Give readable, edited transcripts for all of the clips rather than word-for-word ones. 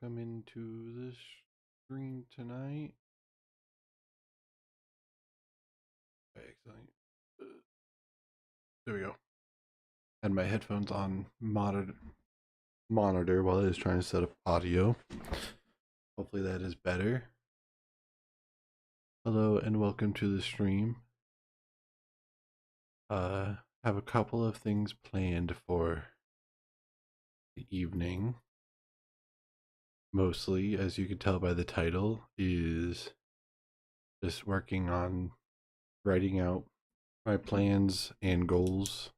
welcome into the stream tonight. Excellent. There we go. Had my headphones on monitor while I was trying to set up audio. Hopefully that is better. Hello and welcome to the stream. Have a couple of things planned for the evening. Mostly, as you can tell by the title, is just working on writing out my plans and goals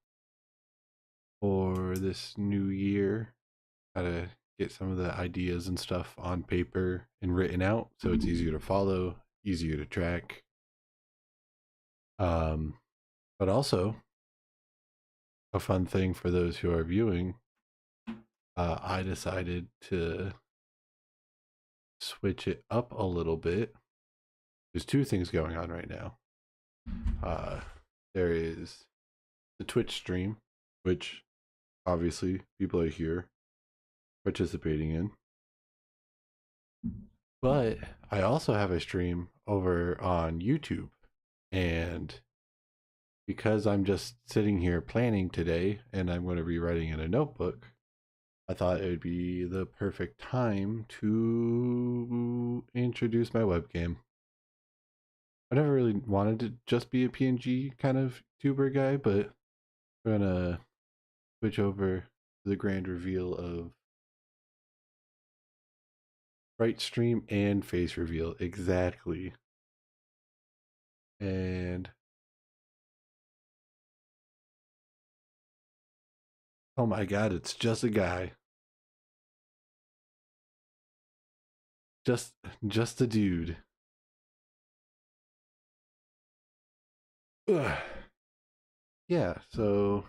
for this new year. How to get some of the ideas and stuff on paper and written out so it's easier to follow, easier to track. But also a fun thing for those who are viewing, I decided to switch it up a little bit. There's two things going on right now. There is the Twitch stream, which obviously people are here participating in. But I also have a stream over on YouTube, and because I'm just sitting here planning today and I'm going to be writing in a notebook, I thought it would be the perfect time to introduce my webcam. I never really wanted to just be a PNG kind of tuber guy, but we're gonna switch over to the grand reveal of right stream and face reveal. Exactly. And oh my god, it's just a guy. Just a dude. Ugh. Yeah, so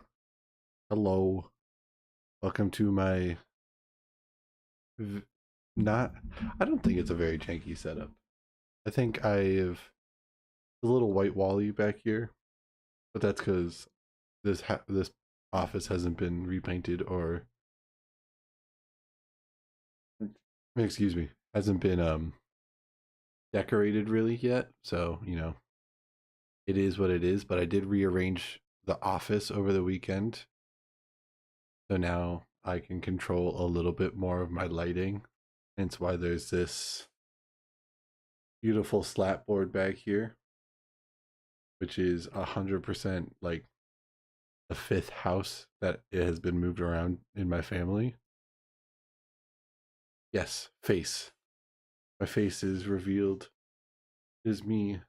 hello. Welcome to my not I don't think it's a very janky setup. I think I have a little white wally back here, but that's because this office hasn't been repainted or excuse me, hasn't been decorated really yet. So, it is what it is, but I did rearrange the office over the weekend. So now I can control a little bit more of my lighting. Hence why there's this beautiful slat board back here, which is 100% like the fifth house that it has been moved around in my family. Yes, face. My face is revealed. It is me.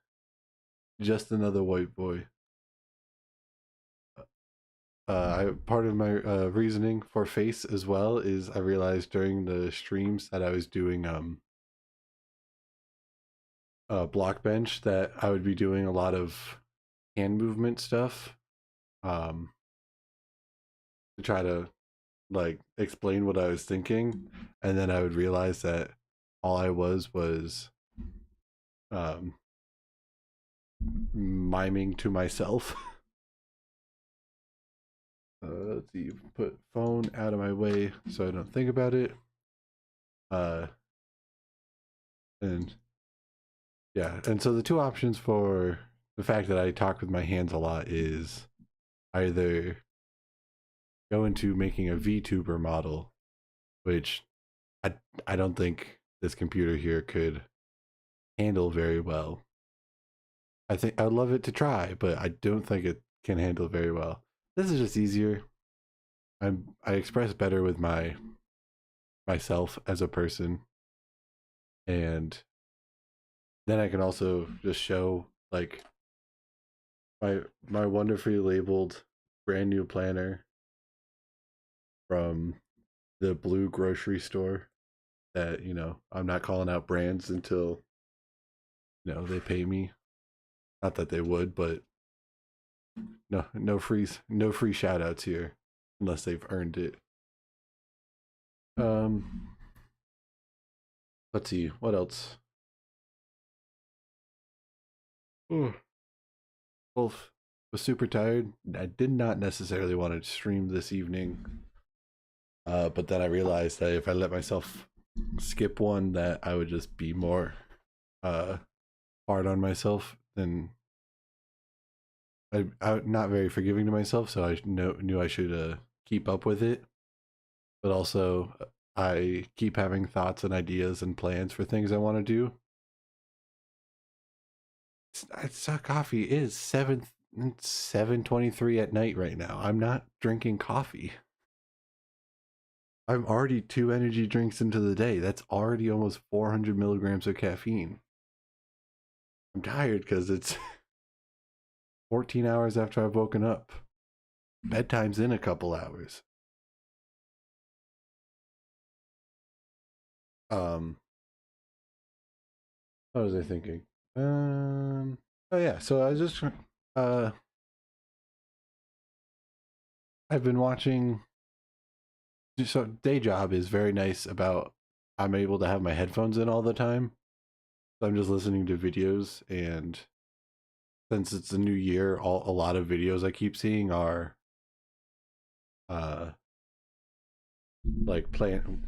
Just another white boy. Part of my reasoning for face as well is I realized during the streams that I was doing block bench that I would be doing a lot of hand movement stuff to try to like explain what I was thinking, and then I would realize that all I was miming to myself. Let's see, put phone out of my way so I don't think about it. And yeah, and so the two options for the fact that I talk with my hands a lot is either go into making a VTuber model, which I don't think this computer here could handle very well. I think I'd love it to try, but I don't think it can handle very well. This is just easier. I express better with myself as a person, and then I can also just show like my wonderfully labeled brand new planner from the blue grocery store that I'm not calling out brands until they pay me. Not that they would, but no free shout outs here unless they've earned it. Let's see what else. Wolf was super tired. I did not necessarily want to stream this evening, but then I realized that if I let myself skip one that I would just be more hard on myself than I'm not very forgiving to myself, so I knew I should keep up with it. But also, I keep having thoughts and ideas and plans for things I want to do. It's coffee. It is 7:23 at night right now. I'm not drinking coffee. I'm already 2 energy drinks into the day. That's already almost 400 milligrams of caffeine. I'm tired because it's 14 hours after I've woken up. Bedtime's in a couple hours. What was I thinking? Oh yeah, so I was just I've been watching. So day job is very nice about I'm able to have my headphones in all the time. So I'm just listening to videos, and since it's a new year, a lot of videos I keep seeing are like plan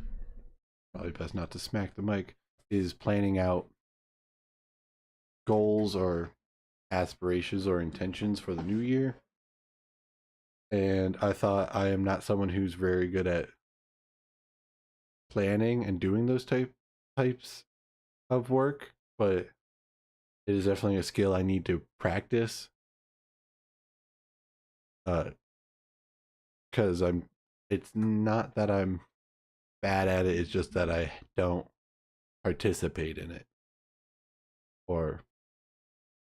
probably best not to smack the mic, is planning out goals or aspirations or intentions for the new year. And I thought I am not someone who's very good at planning and doing those types of work, but it is definitely a skill I need to practice. Because it's not that I'm bad at it, it's just that I don't participate in it. Or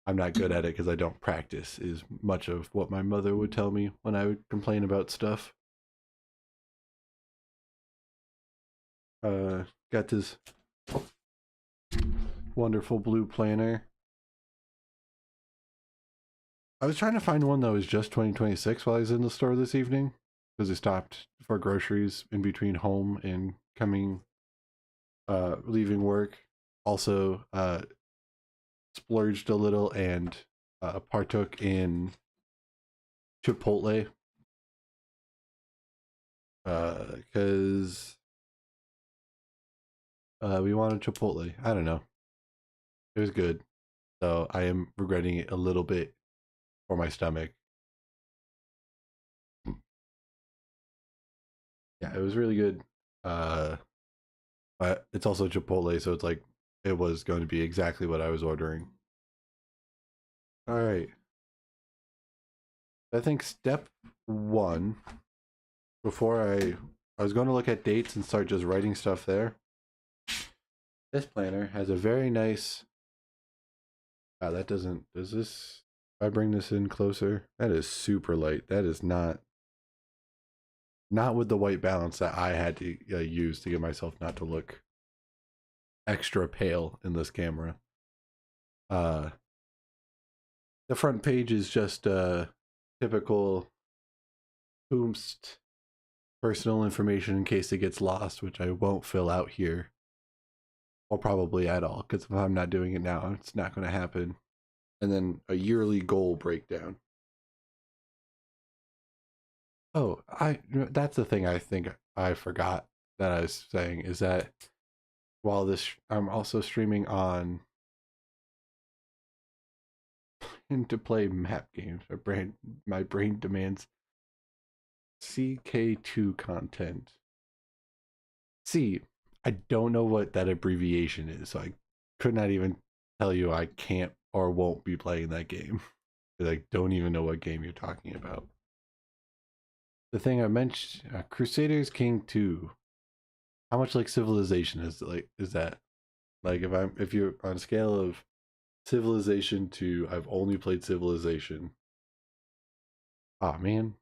I'm not good at it because I don't practice, is much of what my mother would tell me when I would complain about stuff. Got this wonderful blue planner. I was trying to find one that was just 2026 while I was in the store this evening, because I stopped for groceries in between home and coming, leaving work. Also, splurged a little and partook in Chipotle, because we wanted Chipotle. I don't know. It was good. So I am regretting it a little bit for my stomach. Yeah, it was really good. But it's also Chipotle, so it's like it was going to be exactly what I was ordering. All right. I think step one, before I was going to look at dates and start just writing stuff there. This planner has a very nice. That doesn't. Does this? If I bring this in closer, that is super light. That is not with the white balance that I had to use to get myself not to look extra pale in this camera. The front page is just typical Boomst personal information in case it gets lost, which I won't fill out here, or probably at all, because if I'm not doing it now, it's not going to happen. And then a yearly goal breakdown. Oh, that's the thing I think I forgot that I was saying, is that while this, I'm also streaming on to play map games. My brain demands CK2 content. See, I don't know what that abbreviation is, so I could not even tell you I can't or won't be playing that game. I don't even know what game you're talking about. The thing I mentioned, Crusaders King 2. How much like Civilization is that? Like if you're on a scale of Civilization to I've only played Civilization. Ah, man.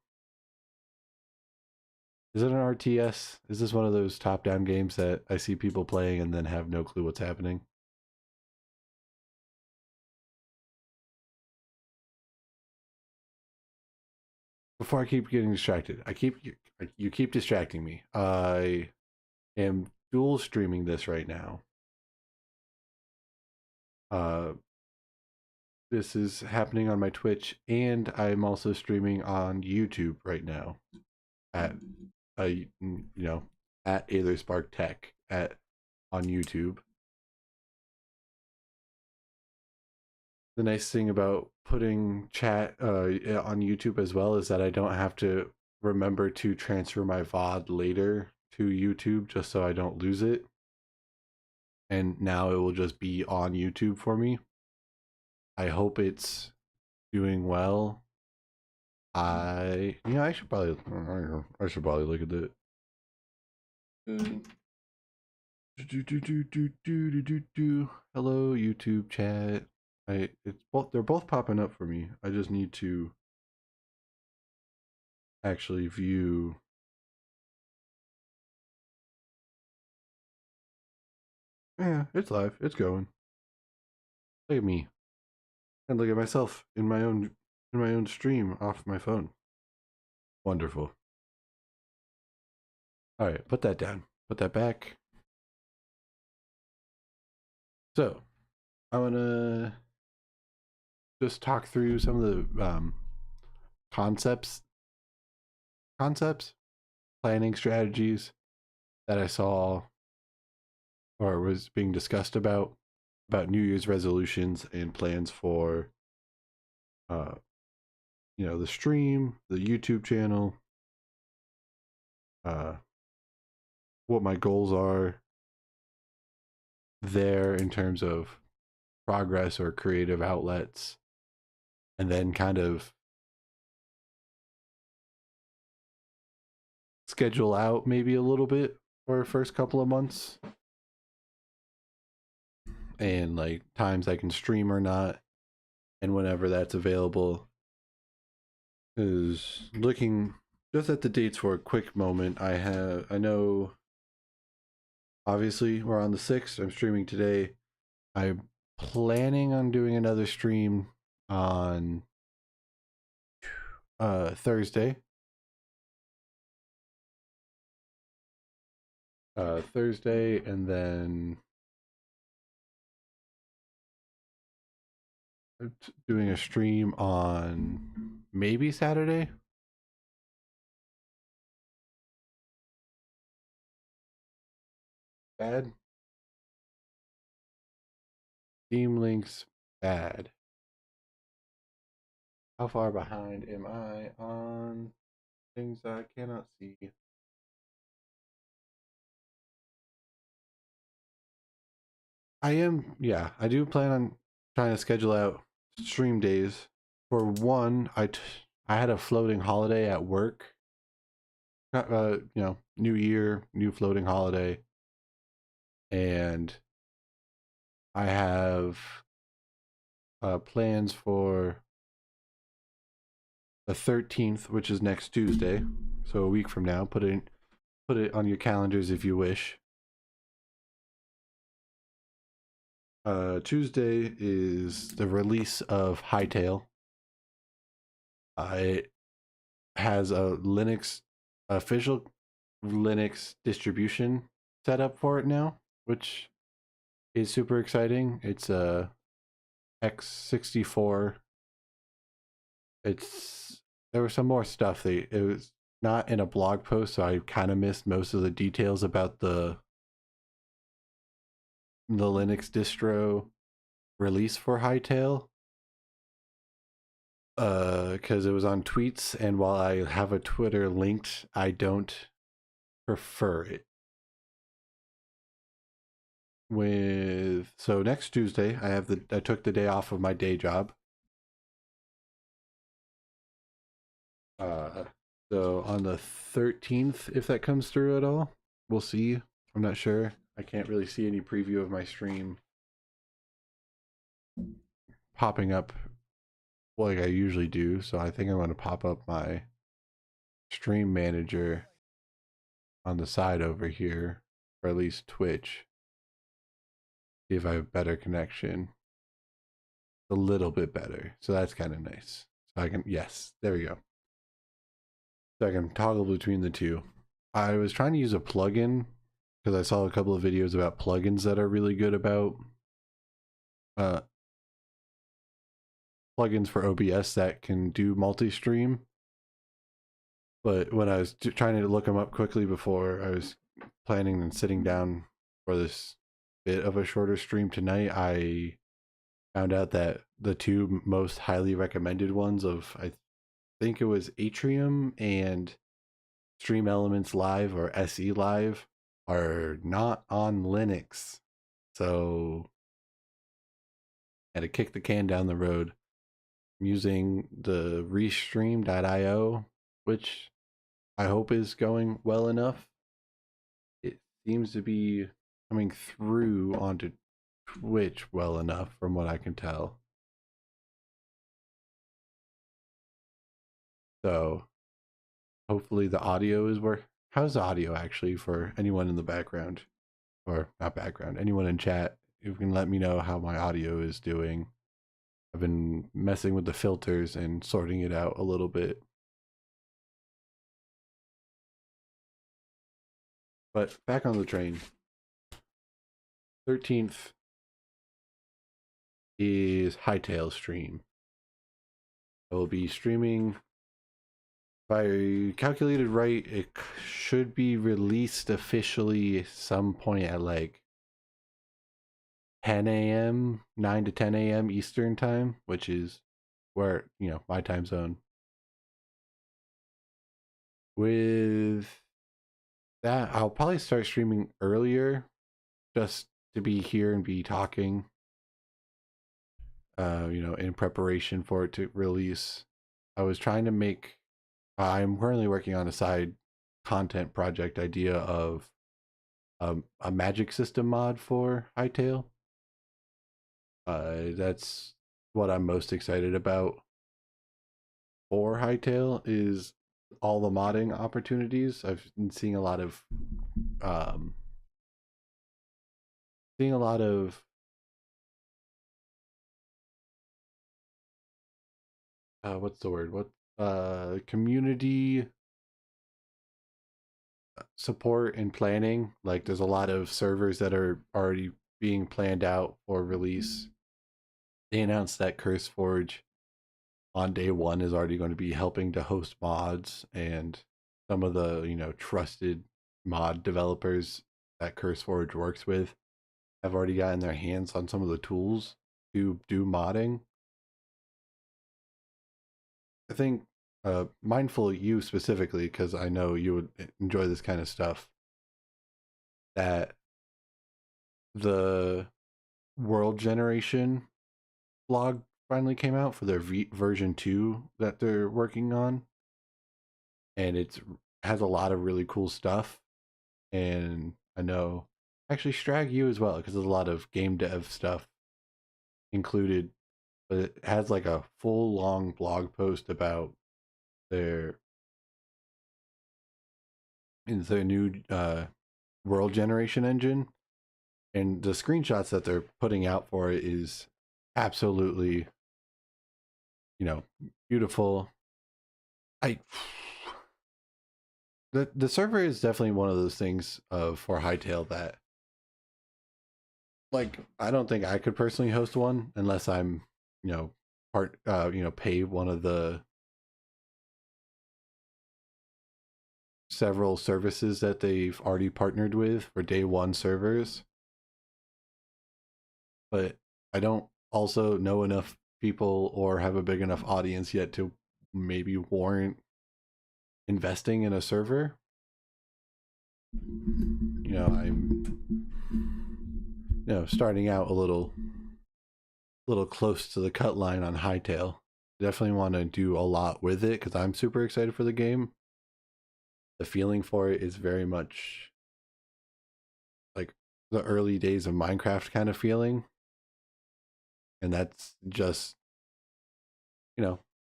Is it an RTS? Is this one of those top-down games that I see people playing and then have no clue what's happening? Before I keep getting distracted, you keep distracting me. I am dual streaming this right now. This is happening on my Twitch, and I'm also streaming on YouTube right now at at Spark Tech at on YouTube. The nice thing about putting chat on YouTube as well is that I don't have to remember to transfer my VOD later to YouTube just so I don't lose it. And now it will just be on YouTube for me. I hope it's doing well. I should probably look at it. Hello YouTube chat. They're both popping up for me. I just need to actually view. Yeah, it's live. It's going. Look at me. And look at myself in my own stream off my phone. Wonderful. All right, put that down. Put that back. So, I want to just talk through some of the concepts, planning strategies that I saw or was being discussed about New Year's resolutions and plans for the stream, the YouTube channel, what my goals are there in terms of progress or creative outlets, and then kind of schedule out maybe a little bit for first couple of months and like times I can stream or not and whenever that's available. Is looking just at the dates for a quick moment. I know obviously we're on the 6th. I'm streaming today. I'm planning on doing another stream on Thursday. Thursday, and then doing a stream on maybe Saturday. Bad. Steam links bad. How far behind am I on things that I cannot see? I am, yeah, I do plan on trying to schedule out stream days. For one, I had a floating holiday at work. New year, new floating holiday. And I have plans for the 13th, which is next Tuesday, so a week from now. Put it on your calendars if you wish. Tuesday is the release of Hytale. It has a official Linux distribution set up for it now, which is super exciting. It's a x64. There was some more stuff. It was not in a blog post, so I kind of missed most of the details about the Linux distro release for Hytale. Because it was on tweets, and while I have a Twitter linked, I don't prefer it. So next Tuesday, I took the day off of my day job. So on the 13th, if that comes through at all, we'll see. I'm not sure. I can't really see any preview of my stream popping up like I usually do, so I think I'm going to pop up my stream manager on the side over here, or at least Twitch. See if I have better connection. A little bit better, so that's kind of nice. So I can, yes, there we go. So I can toggle between the two. I was trying to use a plugin because I saw a couple of videos about plugins that are really good about plugins for OBS that can do multi-stream. But when I was trying to look them up quickly before I was planning on sitting down for this bit of a shorter stream tonight, I found out that the two most highly recommended ones of, I think it was Atrium and Stream Elements Live or SE Live, are not on Linux. So I had to kick the can down the road. I'm using the Restream.io, which I hope is going well enough. It seems to be coming through onto Twitch well enough from what I can tell. So hopefully the audio is where. How's the audio actually for anyone in the background? Or not background, anyone in chat? You can let me know how my audio is doing. I've been messing with the filters and sorting it out a little bit. But back on the train. 13th is Hytale stream. I will be streaming. If I calculated right, it should be released officially some point at like 10 a.m., 9 to 10 a.m. Eastern time, which is where, my time zone. With that, I'll probably start streaming earlier just to be here and be talking, in preparation for it to release. I was trying to make, I'm currently working on a side content project idea of a magic system mod for Hytale. That's what I'm most excited about for Hytale, is all the modding opportunities. I've been seeing a lot of what's the word? Community support and planning. Like there's a lot of servers that are already being planned out for release. They announced that CurseForge on day one is already going to be helping to host mods, and some of the trusted mod developers that CurseForge works with have already gotten their hands on some of the tools to do modding. I think mindful you specifically, because I know you would enjoy this kind of stuff, that the world generation blog finally came out for their version 2 that they're working on, and it has a lot of really cool stuff. And I know actually Strag you as well, because there's a lot of game dev stuff included, but it has like a full long blog post about their new world generation engine, and the screenshots that they're putting out for it is absolutely beautiful. The server is definitely one of those things for Hytale that, like, I don't think I could personally host one unless I'm pay one of the several services that they've already partnered with for day one servers. But I don't also know enough people or have a big enough audience yet to maybe warrant investing in a server. I'm starting out a little close to the cut line on Hytale. Definitely want to do a lot with it because I'm super excited for the game. The feeling for it is very much like the early days of Minecraft kind of feeling. And that's just,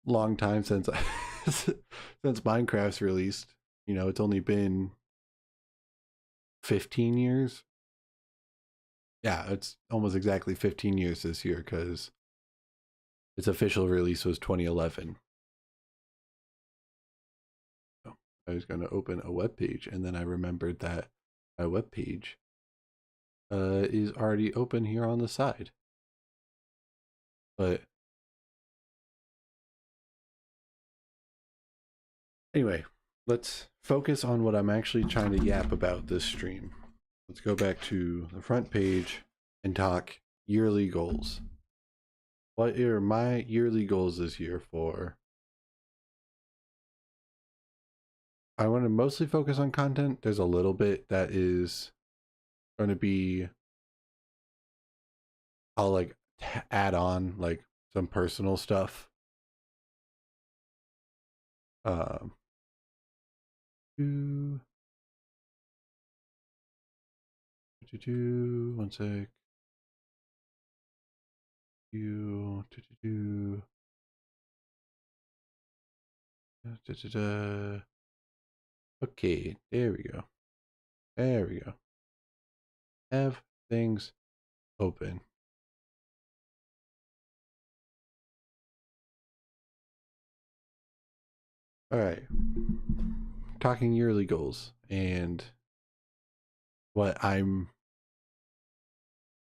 long time since since Minecraft's released. It's only been 15 years. Yeah, it's almost exactly 15 years this year because its official release was 2011. So I was going to open a web page, and then I remembered that my web page is already open here on the side. But anyway, let's focus on what I'm actually trying to yap about this stream. let's go back to the front page and talk yearly goals. What are my yearly goals this year for? I want to mostly focus on content. There's a little bit that is going to be, I'll like add on like some personal stuff. Um, do, one sec. Okay, there we go. There we go. Have things open. All right. Talking yearly goals and what I'm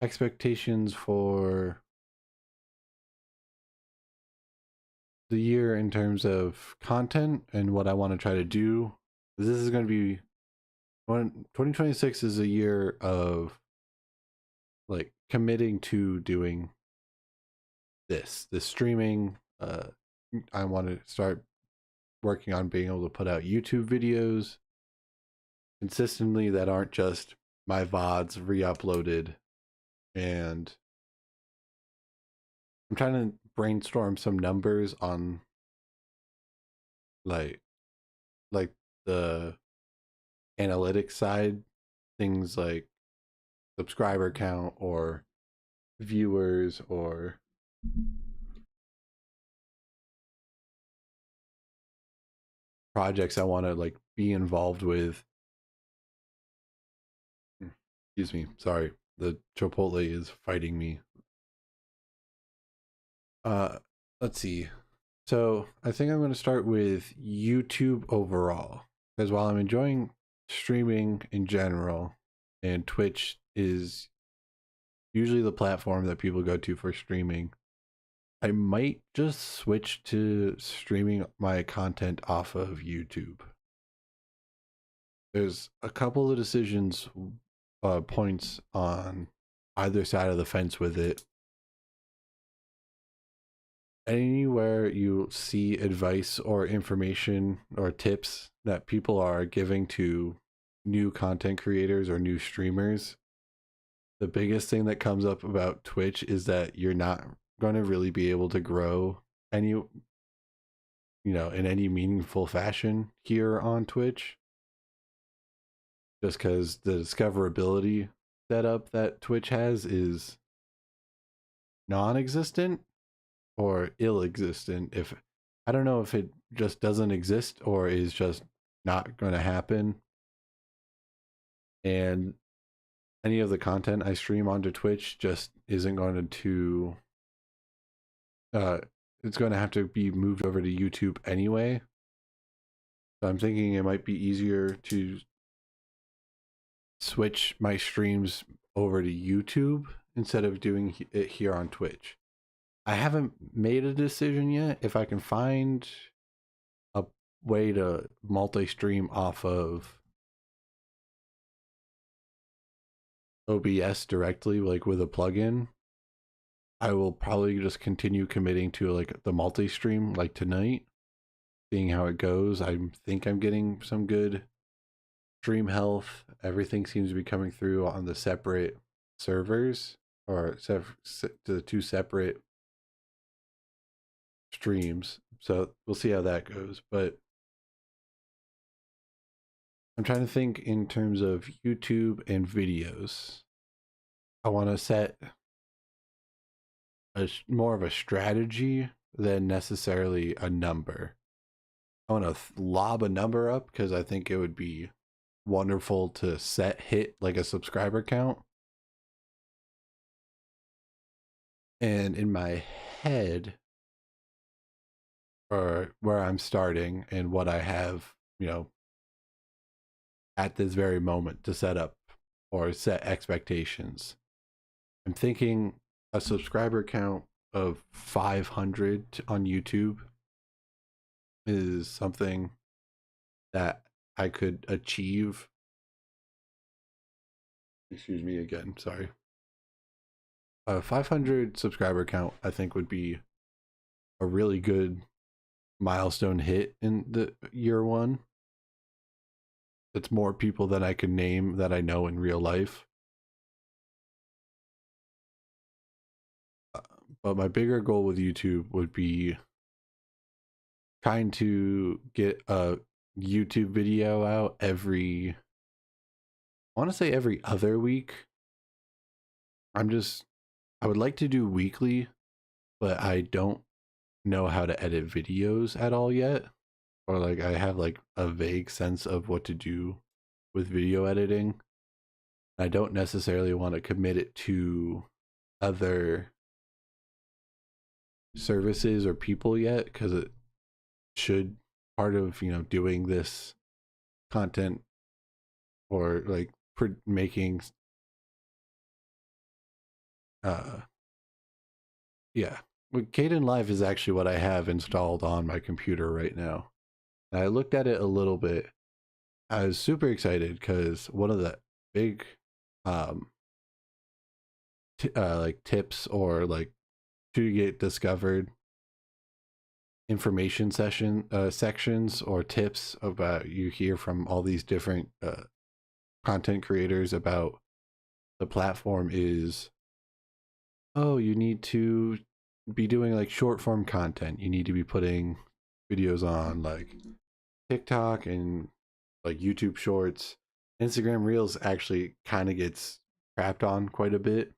expectations for the year in terms of content and what I want to try to do. This is going to be 2026 is a year of like committing to doing this streaming. I want to start working on being able to put out YouTube videos consistently that aren't just my VODs re-uploaded, and I'm trying to brainstorm some numbers on like the analytics side, things like subscriber count or viewers or projects I want to like be involved with. Excuse me, sorry, the Chipotle is fighting me. uh let's see. So I think I'm going to start with YouTube overall, because while I'm enjoying streaming in general, and Twitch is usually the platform that people go to for streaming, I might just switch to streaming my content off of YouTube. There's a couple of decisions, points on either side of the fence with it. Anywhere you see advice or information or tips that people are giving to new content creators or new streamers, the biggest thing that comes up about Twitch is that you're not going to really be able to grow any, in any meaningful fashion here on Twitch, just because the discoverability setup that Twitch has is non-existent or ill-existent. If I don't know if it just doesn't exist or is just not going to happen. And any of the content I stream onto Twitch just isn't going to it's going to have to be moved over to YouTube anyway. So I'm thinking it might be easier to switch my streams over to YouTube instead of doing it here on Twitch. I haven't made a decision yet. If I can find a way to multi-stream off of OBS directly, like with a plugin, I will probably just continue committing to like the multi-stream like tonight, seeing how it goes. I think I'm getting some good stream health. Everything seems to be coming through on the separate servers, or the two separate streams. So we'll see how that goes. But I'm trying to think in terms of YouTube and videos. I want to set more of a strategy than necessarily a number. I want to lob a number up because I think it would be wonderful to hit like a subscriber count. And in my head, or where I'm starting and what I have, at this very moment to set up or set expectations, I'm thinking a subscriber count of 500 on YouTube is something that I could achieve Excuse me again, sorry. A 500 subscriber count, I think, would be a really good milestone hit in the year one. It's more people than I can name that I know in real life. But my bigger goal with YouTube would be trying to get a YouTube video out I want to say every other week. I would like to do weekly, but I don't know how to edit videos at all yet. Or like I have like a vague sense of what to do with video editing. I don't necessarily want to commit it to other services or people yet, because it should part of doing this content or like making yeah, Kdenlive is actually what I have installed on my computer right now. And I looked at it a little bit. I was super excited because one of the big like tips or like to get discovered information sections or tips about you hear from all these different content creators about the platform is, oh, you need to be doing like short form content. You need to be putting videos on like TikTok and like YouTube Shorts. Instagram Reels actually kind of gets crapped on quite a bit.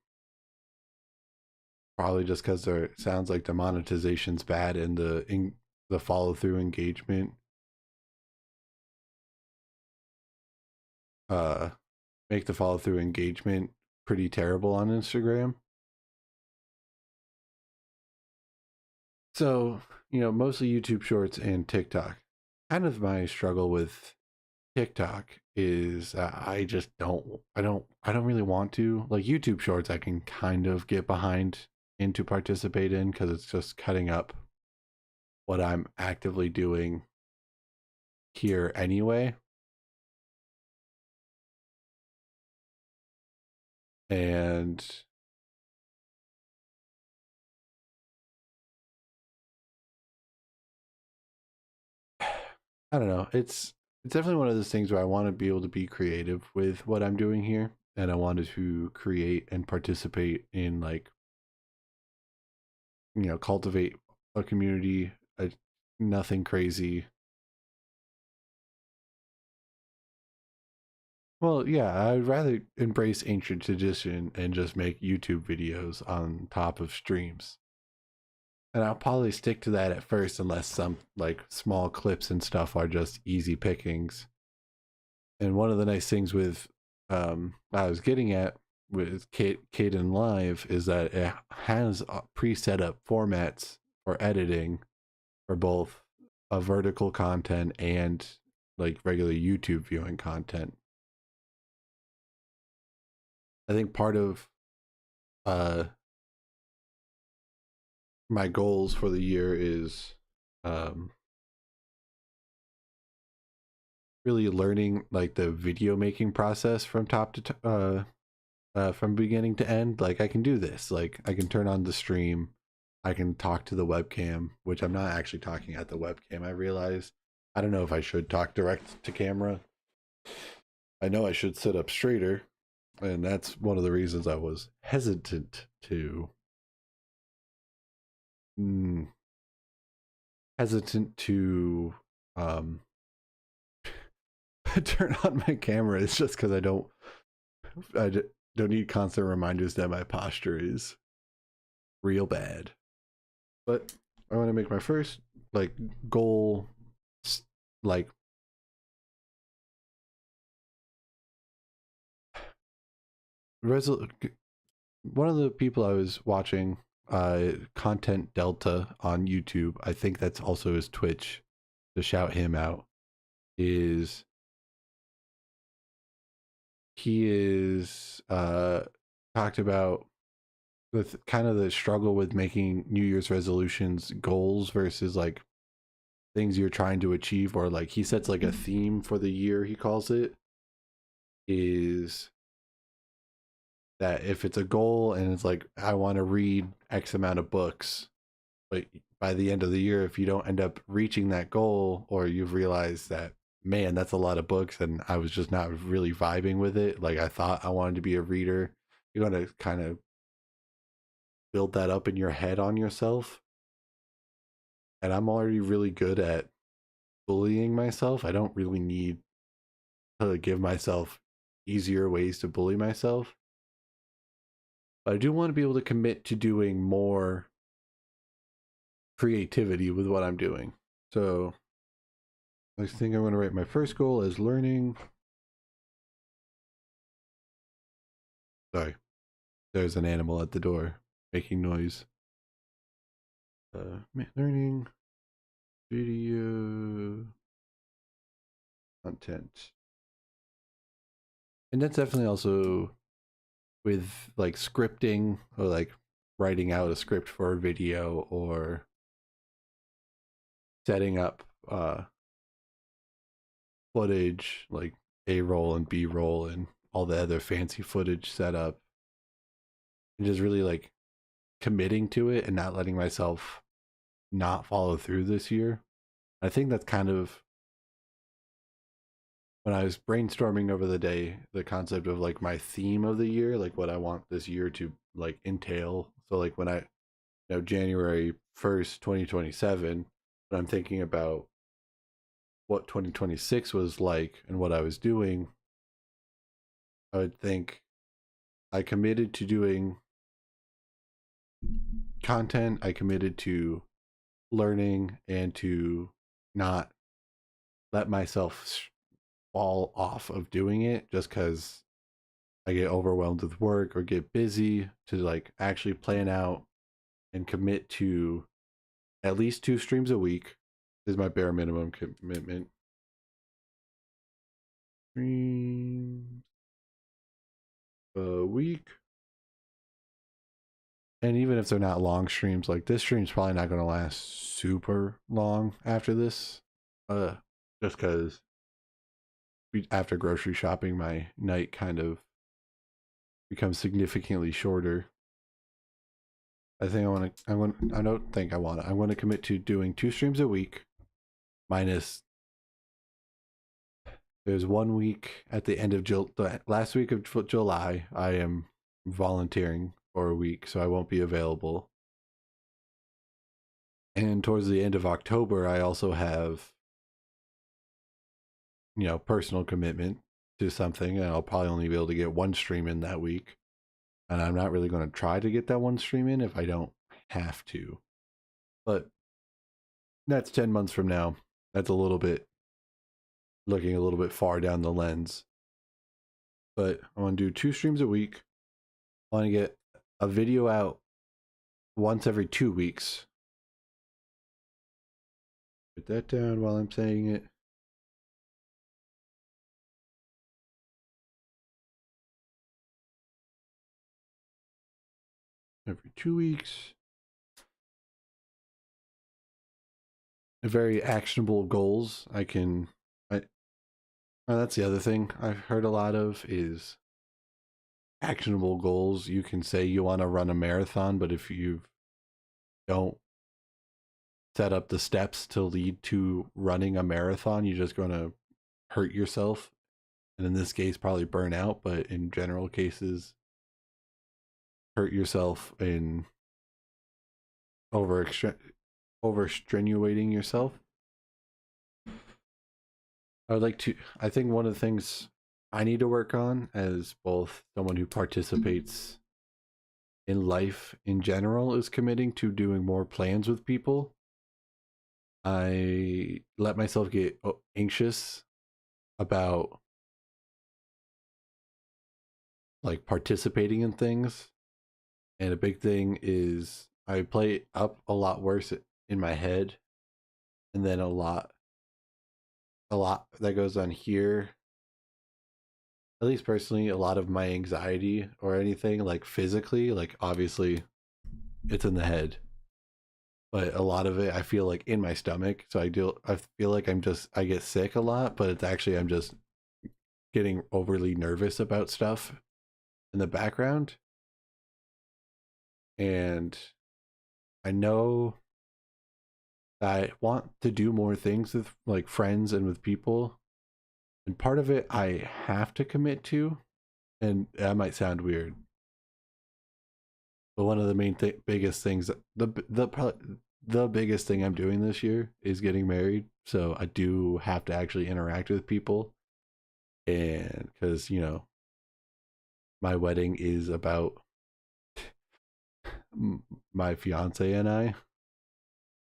Probably just because it sounds like the monetization's bad and the follow through engagement make the follow through engagement pretty terrible on Instagram. So, mostly YouTube Shorts and TikTok. Kind of my struggle with TikTok is I don't really want to. Like YouTube Shorts I can kind of get behind and to participate in because it's just cutting up what I'm actively doing here anyway. And I don't know. It's definitely one of those things where I want to be able to be creative with what I'm doing here, and I wanted to create and participate in like cultivate a community. Nothing crazy. Well, yeah, I'd rather embrace ancient tradition and just make YouTube videos on top of streams. And I'll probably stick to that at first unless some like small clips and stuff are just easy pickings. And one of the nice things with I was getting at with Kdenlive is that it has pre-set up formats for editing for both a vertical content and like regular YouTube viewing content. I think part of uh my goals for the year is um really learning like the video making process from top to from beginning to end. Like I can do this. Like I can turn on the stream. I can talk to the webcam, which I'm not actually talking at the webcam. I realize I don't know if I should talk direct to camera. I know I should sit up straighter, and that's one of the reasons I was hesitant to mm, hesitant to turn on my camera. It's just because don't need constant reminders that my posture is real bad. But I want to make my first like goal, like one of the people I was watching, Content Delta on YouTube, I think that's also his Twitch, to shout him out, is he is talked about with kind of the struggle with making New Year's resolutions goals versus like things you're trying to achieve, or like he sets like a theme for the year, he calls it, is that if it's a goal and it's like I want to read X amount of books, but by the end of the year, if you don't end up reaching that goal, or you've realized that, man, that's a lot of books and I was just not really vibing with it, like I thought I wanted to be a reader, you're going to kind of build that up in your head on yourself. And I'm already really good at bullying myself. I don't really need to give myself easier ways to bully myself. But I do want to be able to commit to doing more creativity with what I'm doing. So I think I'm going to write my first goal as learning. Sorry, there's an animal at the door making noise. Learning video content. And that's definitely also with like scripting, or like writing out a script for a video, or setting up footage like A-roll and B-roll and all the other fancy footage setup, and just really like committing to it and not letting myself not follow through this year. I think that's kind of when I was brainstorming over the day, the concept of like my theme of the year, like what I want this year to like entail. So like when I, January 1st, 2027, when I'm thinking about what 2026 was like and what I was doing, I would think I committed to doing content, I committed to learning, and to not let myself fall off of doing it just because I get overwhelmed with work or get busy, to like actually plan out and commit to at least 2 streams a week is my bare minimum commitment. Streams a week. And even if they're not long streams, like this stream's probably not going to last super long after this. Just because after grocery shopping, my night kind of becomes significantly shorter. I don't think I want to. I'm going to commit to doing 2 streams a week, minus there's 1 week at the end of the last week of July. I am volunteering for a week, so I won't be available. And towards the end of October, I also have, personal commitment to something, and I'll probably only be able to get 1 stream in that week. And I'm not really going to try to get that 1 stream in if I don't have to. But that's 10 months from now. That's looking a little bit far down the lens. But I want to do 2 streams a week. I want to get a video out once every 2 weeks. Put that down while I'm saying it. Every 2 weeks. Very actionable goals. That's the other thing I've heard a lot of is actionable goals. You can say you want to run a marathon, but if you don't set up the steps to lead to running a marathon, you're just going to hurt yourself. And in this case, probably burn out, but in general cases, hurt yourself in overstrenuating yourself. I think one of the things I need to work on as both someone who participates in life in general is committing to doing more plans with people. I let myself get anxious about like participating in things. And a big thing is I play up a lot worse in my head, and then a lot that goes on here. At least personally, a lot of my anxiety or anything like physically, like obviously it's in the head, but a lot of it I feel like in my stomach. So I feel like I get sick a lot, but it's actually I'm just getting overly nervous about stuff. in the background. And I know I want to do more things with like friends and with people. And part of it I have to commit to, and that might sound weird, but one of the biggest things, the biggest thing I'm doing this year is getting married. So I do have to actually interact with people, and because my wedding is about my fiance and I,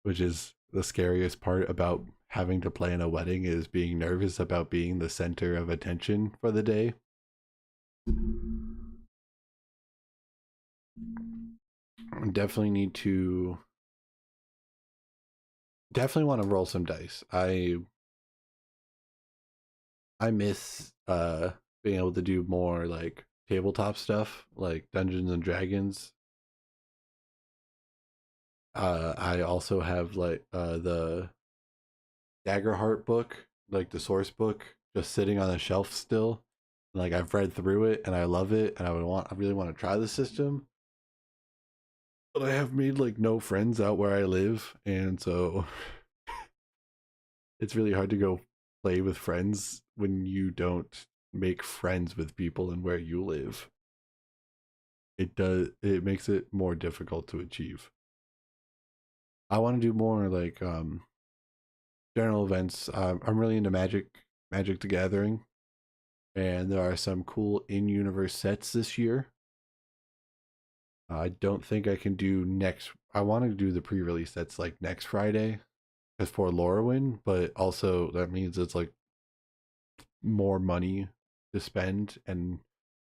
which is the scariest part about having to plan a wedding, is being nervous about being the center of attention for the day. Definitely need to definitely want to roll some dice. I miss being able to do more like tabletop stuff like Dungeons and Dragons. I also have like the Daggerheart book, like the source book, just sitting on the shelf still. Like I've read through it and I love it, and I really want to try the system. But I have made like no friends out where I live, and so it's really hard to go play with friends when you don't make friends with people and where you live. It makes it more difficult to achieve. I want to do more like general events. I'm really into Magic the Gathering, and there are some cool in-universe sets this year. I don't think I can do next. I want to do the pre-release sets like next Friday, as for Lorwyn, but also that means it's like more money to spend. And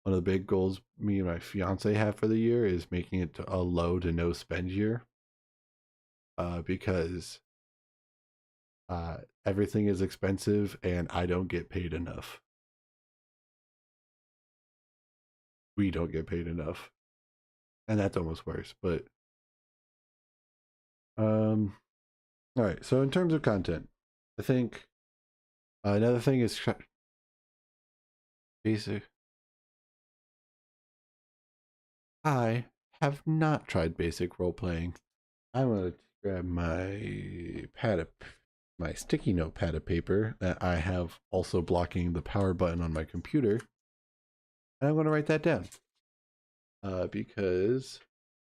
one of the big goals me and my fiance have for the year is making it a low to no spend year, because everything is expensive and I don't get paid enough. We don't get paid enough, and that's almost worse. But all right. So in terms of content, I think another thing is basic. I have not tried basic role playing. I'm gonna grab my sticky note pad of paper that I have also blocking the power button on my computer, and I'm gonna write that down. Because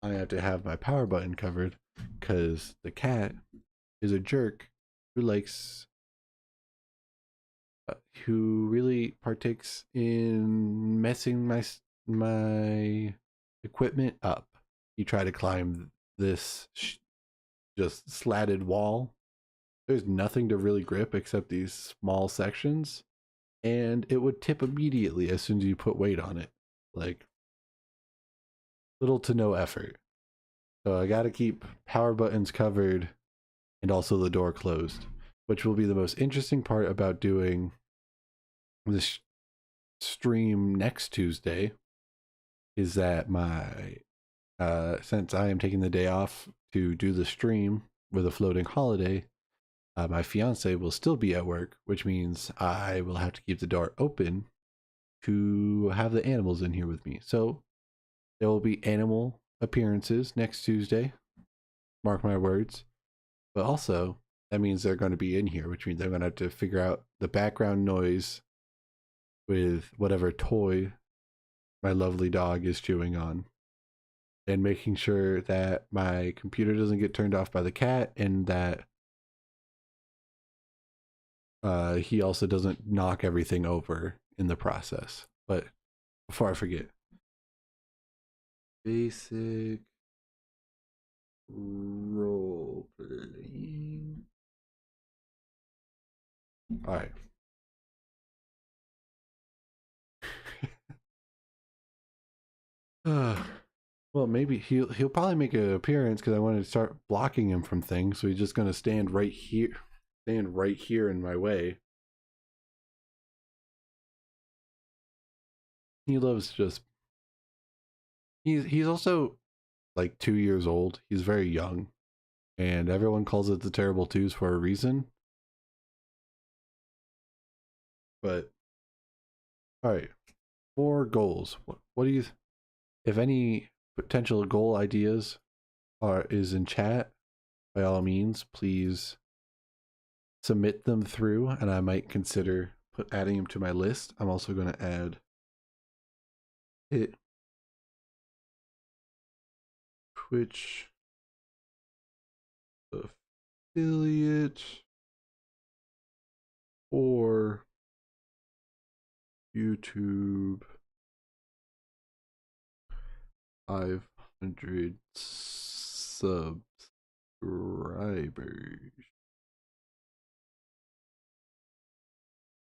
I have to have my power button covered, because the cat is a jerk who likes who really partakes in messing my equipment up. He tried to climb this just slatted wall. There's nothing to really grip except these small sections, and it would tip immediately as soon as you put weight on it. Like little to no effort. So I got to keep power buttons covered and also the door closed, which will be the most interesting part about doing this stream next Tuesday. Is that my since I am taking the day off to do the stream with a floating holiday, my fiance will still be at work, which means I will have to keep the door open to have the animals in here with me. So there will be animal appearances next Tuesday. Mark my words. But also, that means they're going to be in here, which means I'm going to have to figure out the background noise with whatever toy my lovely dog is chewing on, and making sure that my computer doesn't get turned off by the cat, and that he also doesn't knock everything over in the process. But before I forget, basic role playing. All right. Well, maybe he'll probably make an appearance because I wanted to start blocking him from things. So he's just gonna stand right here in my way. He loves just he's also like 2 years old. He's very young, and everyone calls it the terrible twos for a reason. But all right, 4 goals. what do you? If any potential goal ideas is in chat, by all means, please submit them through, and I might consider adding them to my list. I'm also going to add it Twitch affiliate or YouTube 500 subscribers.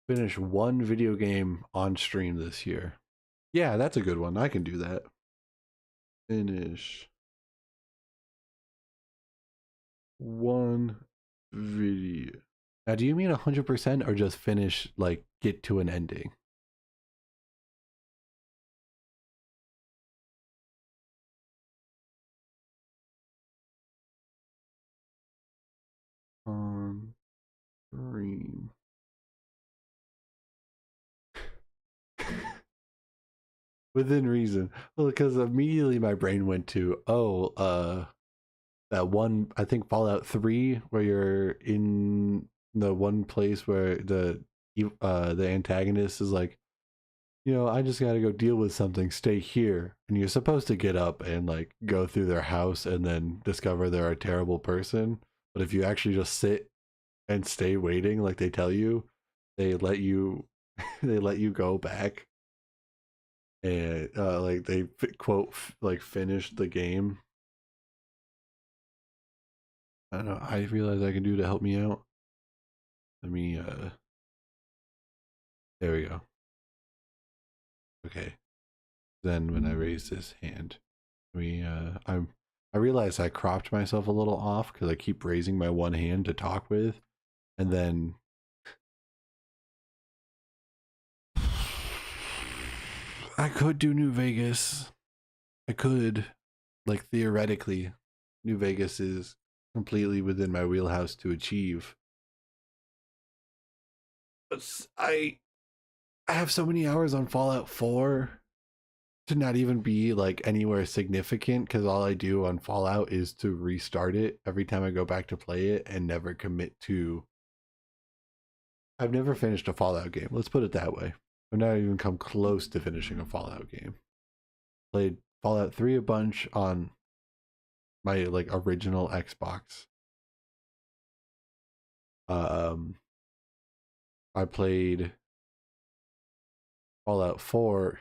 Finish one video game on stream this year. Yeah, that's a good one. I can do that. Finish one video. Now, do you mean 100% or just finish, like, get to an ending? On stream. Within reason. Well, because immediately my brain went to, that one, I think Fallout 3, where you're in the one place where the antagonist is like, I just gotta go deal with something, stay here. And you're supposed to get up and like go through their house and then discover they're a terrible person. But if you actually just sit and stay waiting like they tell you, they let you they let you go back and like they quote like finish the game. I don't know. I realize I can do to help me out. Let me there we go. Okay. Then when I raise this hand, I realize I cropped myself a little off because I keep raising my one hand to talk with, and then I could do New Vegas. I could, like, theoretically, New Vegas is completely within my wheelhouse to achieve. But I have so many hours on Fallout 4 to not even be like anywhere significant, because all I do on Fallout is to restart it every time I go back to play it and never commit to. I've never finished a Fallout game. Let's put it that way. I've not even come close to finishing a Fallout game. Played Fallout 3 a bunch on my like original Xbox. I played Fallout 4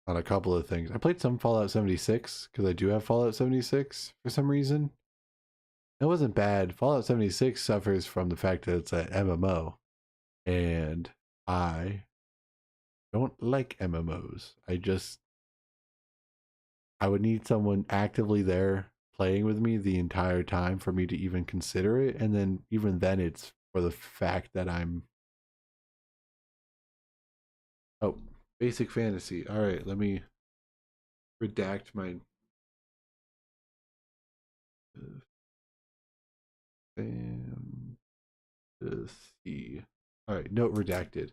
on a couple of things. I played some Fallout 76 because I do have Fallout 76 for some reason. It wasn't bad. Fallout 76 suffers from the fact that it's an MMO, and I don't like MMOs. I would need someone actively there playing with me the entire time for me to even consider it, and then even then it's for the fact that I'm basic fantasy. All right, let me redact my fantasy. All right, note redacted.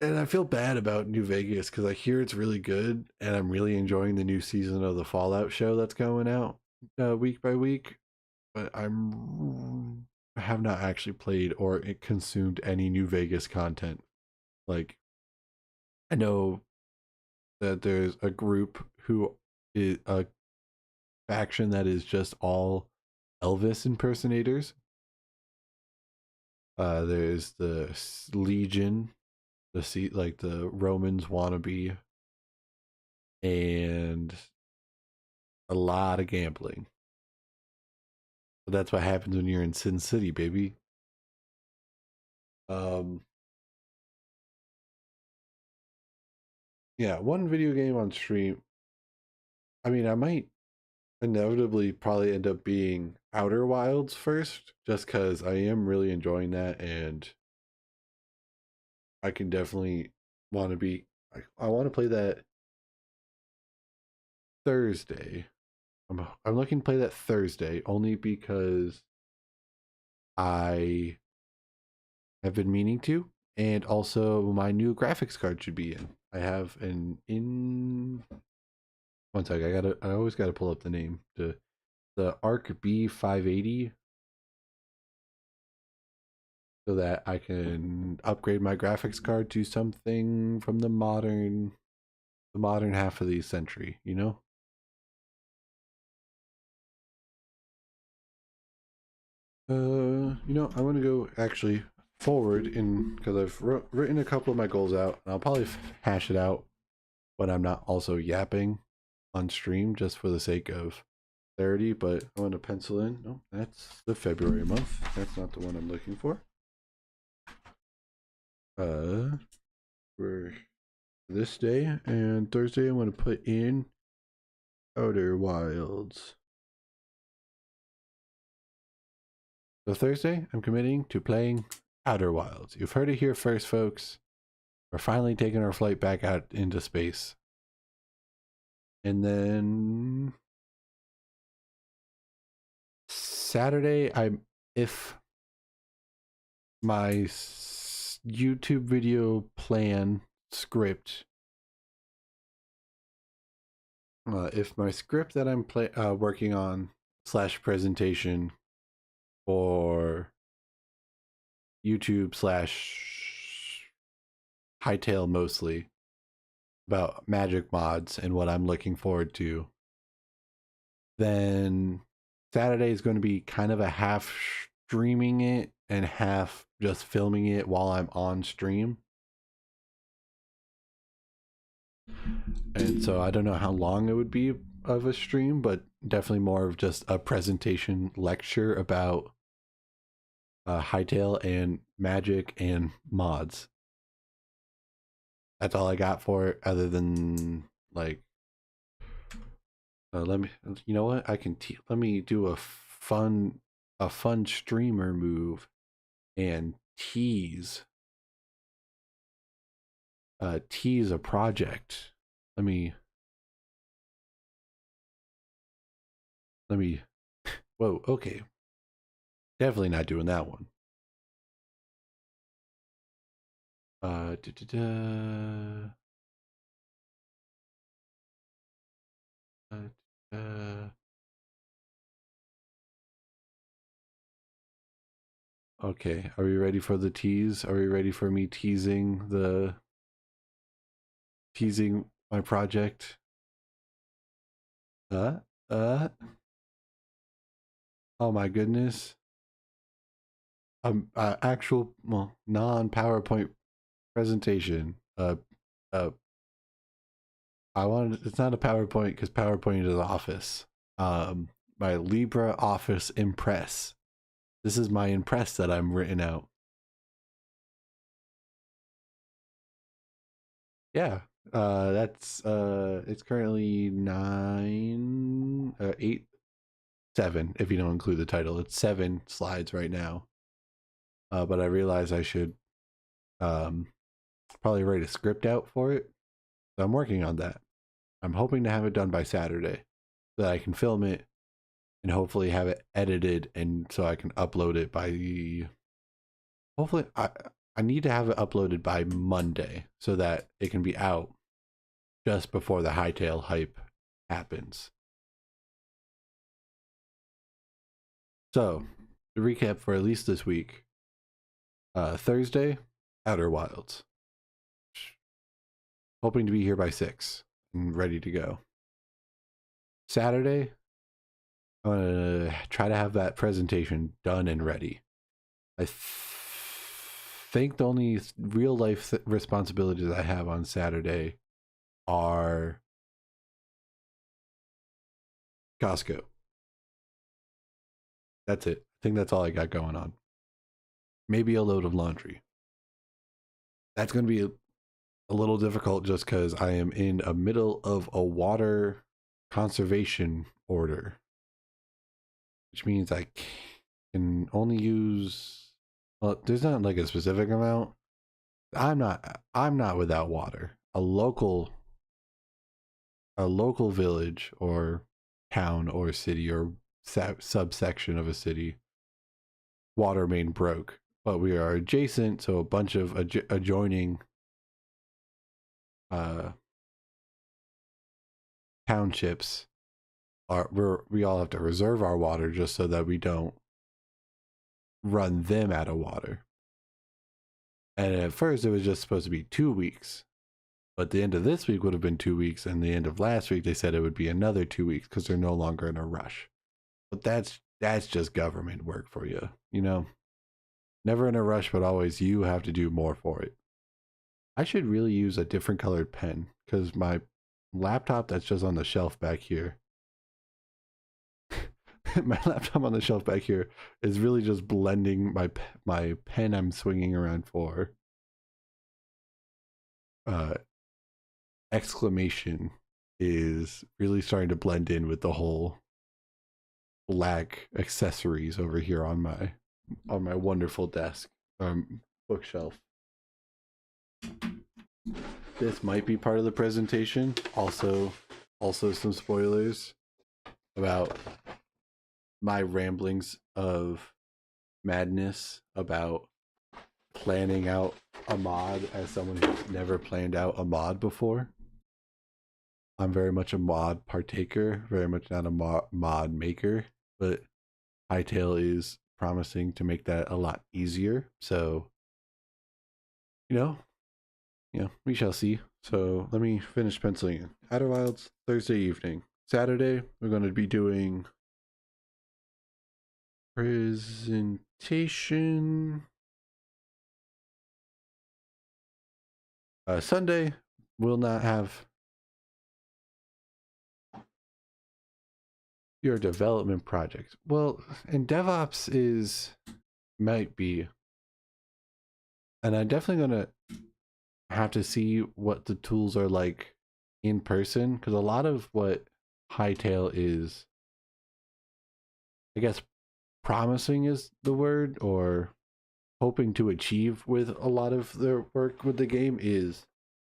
And I feel bad about New Vegas because I hear it's really good, and I'm really enjoying the new season of the Fallout show that's going out week by week. But I have not actually played or consumed any New Vegas content. Like, I know that there's a group who is a faction that is just all Elvis impersonators. There's the Legion, the Romans wannabe, and a lot of gambling. But that's what happens when you're in Sin City, baby. Yeah, one video game on stream. I mean, I might inevitably probably end up being Outer Wilds first, just because I am really enjoying that, and I can definitely want to be. I want to play that Thursday. I'm looking to play that Thursday only because I have been meaning to, and also my new graphics card should be in. I have an in. One sec, I always gotta pull up the name. The Arc B580, so that I can upgrade my graphics card to something from the modern half of the century, you know? I want to go actually forward in because I've written a couple of my goals out, and I'll probably hash it out when I'm not also yapping on stream just for the sake of clarity. But I want to pencil in. No, that's the February month. That's not the one I'm looking for. For this day and Thursday, I'm going to put in Outer Wilds. So Thursday, I'm committing to playing Outer Wilds. You've heard it here first, folks. We're finally taking our flight back out into space. And then Saturday, if my YouTube video plan script, if my script that I'm working on / presentation for YouTube / Hightail mostly about magic mods and what I'm looking forward to, then Saturday is going to be kind of a half streaming it and half just filming it while I'm on stream. And so I don't know how long it would be of a stream, but definitely more of just a presentation lecture about Hightail and magic and mods. That's all I got for it, other than like let me, you know what, I can let me do a fun streamer move and tease a project. Let me whoa, okay, definitely not doing that one. Okay, are we ready for the tease? Are we ready for me teasing my project? Oh my goodness. Actual, well, non-PowerPoint presentation. It's not a PowerPoint because PowerPoint is Office. My LibreOffice Impress. This is my Impress that I'm written out. Yeah, that's it's currently 7 if you don't include the title. It's 7 slides right now. But I realize I should probably write a script out for it. So I'm working on that. I'm hoping to have it done by Saturday so that I can film it and hopefully have it edited, and so I can upload it by hopefully I need to have it uploaded by Monday so that it can be out just before the Hightail hype happens. So, to recap for at least this week, Thursday, Outer Wilds. Hoping to be here by 6 and ready to go. Saturday, I'm going to try to have that presentation done and ready. I think the only real life responsibilities I have on Saturday are Costco. That's it. I think that's all I got going on. Maybe a load of laundry. That's going to be a little difficult just because I am in the middle of a water conservation order, which means I can only use, well, there's not like a specific amount. I'm not without water. A local village or town or city or subsection of a city, water main broke, but we are adjacent, so a bunch of adjoining uh, townships we all have to reserve our water just so that we don't run them out of water. And at first, it was just supposed to be 2 weeks. But the end of this week would have been 2 weeks, and the end of last week they said it would be another 2 weeks because they're no longer in a rush. But that's just government work for you, you know. Never in a rush, but always you have to do more for it. I should really use a different colored pen because my laptop that's just on the shelf back here. My laptop on the shelf back here is really just blending my pen I'm swinging around for. Exclamation is really starting to blend in with the whole black accessories over here on my wonderful desk bookshelf. This might be part of the presentation. Also some spoilers about my ramblings of madness about planning out a mod as someone who's never planned out a mod before. I'm very much a mod partaker, very much not a mod maker, but Hytale is promising to make that a lot easier. So, we shall see. So let me finish penciling in. Outer Wilds, Thursday evening. Saturday, we're going to be doing presentation. Sunday, will not have your development projects. Well, and DevOps might be, and I'm definitely gonna have to see what the tools are like in person, because a lot of what Hytale is, I guess, promising is the word, or hoping to achieve with a lot of their work with the game is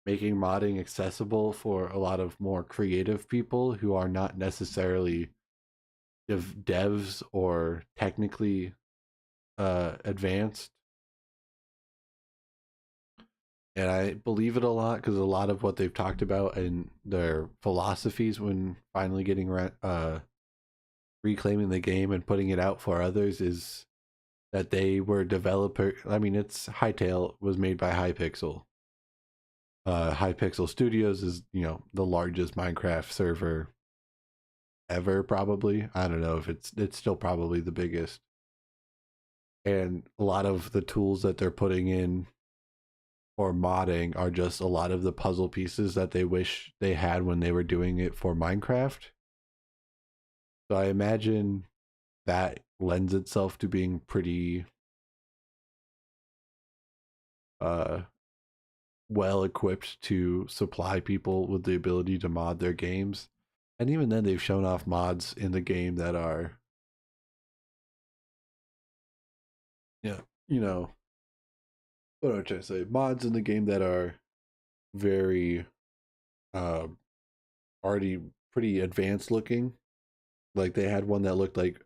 making modding accessible for a lot of more creative people who are not necessarily devs or technically advanced. And I believe it a lot because a lot of what they've talked about and their philosophies when finally getting reclaiming the game and putting it out for others is that they were developer. I mean, it's Hytale was made by Hypixel. Hypixel Studios is the largest Minecraft server ever, probably. I don't know if it's still probably the biggest. And a lot of the tools that they're putting in for modding are just a lot of the puzzle pieces that they wish they had when they were doing it for Minecraft. So I imagine that lends itself to being pretty well equipped to supply people with the ability to mod their games. And even then, they've shown off mods in the game that are, yeah, what am I trying to say? Mods in the game that are very, already pretty advanced looking. Like they had one that looked like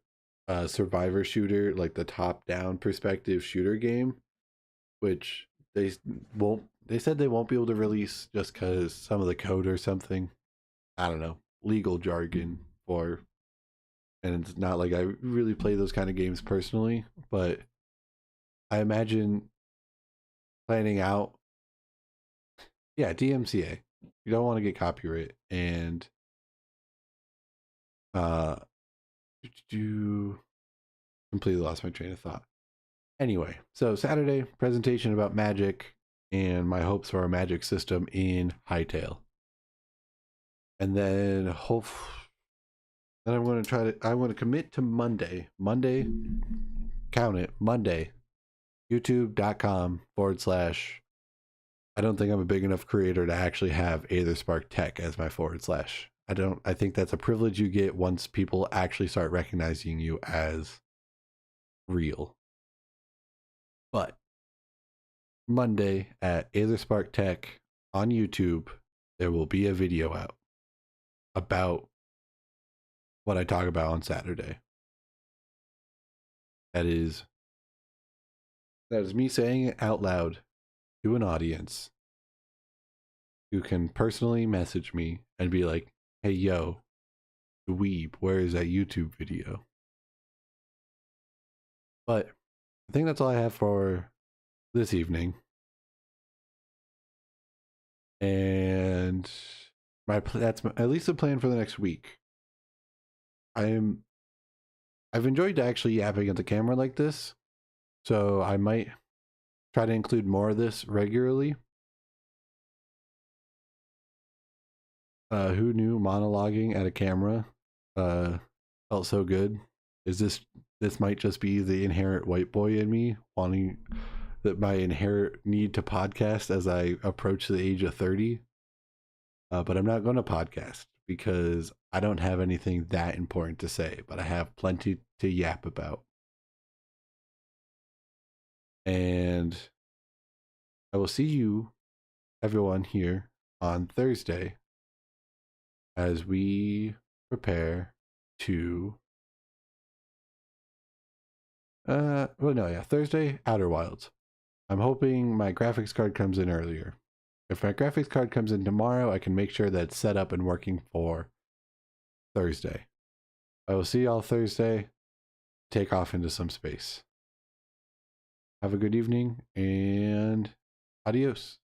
a survivor shooter, like the top down perspective shooter game, which they said they won't be able to release just because some of the code or something. I don't know, legal jargon for, and it's not like I really play those kind of games personally, but I imagine planning out, yeah, DMCA. You don't want to get copyright and uh do completely lost my train of thought. Anyway, so Saturday presentation about magic and my hopes for a magic system in Hytale. And then I'm going to commit to Monday, count it, Monday, youtube.com/ I don't think I'm a big enough creator to actually have Aetherspark Tech as my / I think that's a privilege you get once people actually start recognizing you as real. But Monday at Aetherspark Tech on YouTube, there will be a video out about what I talk about on Saturday. That is me saying it out loud to an audience you can personally message me and be like, hey, yo, dweeb, where is that YouTube video? But I think that's all I have for this evening. And at least the plan for the next week. I've enjoyed actually yapping at the camera like this, so I might try to include more of this regularly. Who knew monologuing at a camera felt so good? Is this might just be the inherent white boy in me wanting that my inherent need to podcast as I approach the age of 30. But I'm not going to podcast because I don't have anything that important to say, but I have plenty to yap about. And I will see you, everyone, here on Thursday as we prepare to Thursday, Outer Wilds. I'm hoping my graphics card comes in earlier. If my graphics card comes in tomorrow, I can make sure that it's set up and working for Thursday. I will see y'all Thursday. Take off into some space. Have a good evening and adios.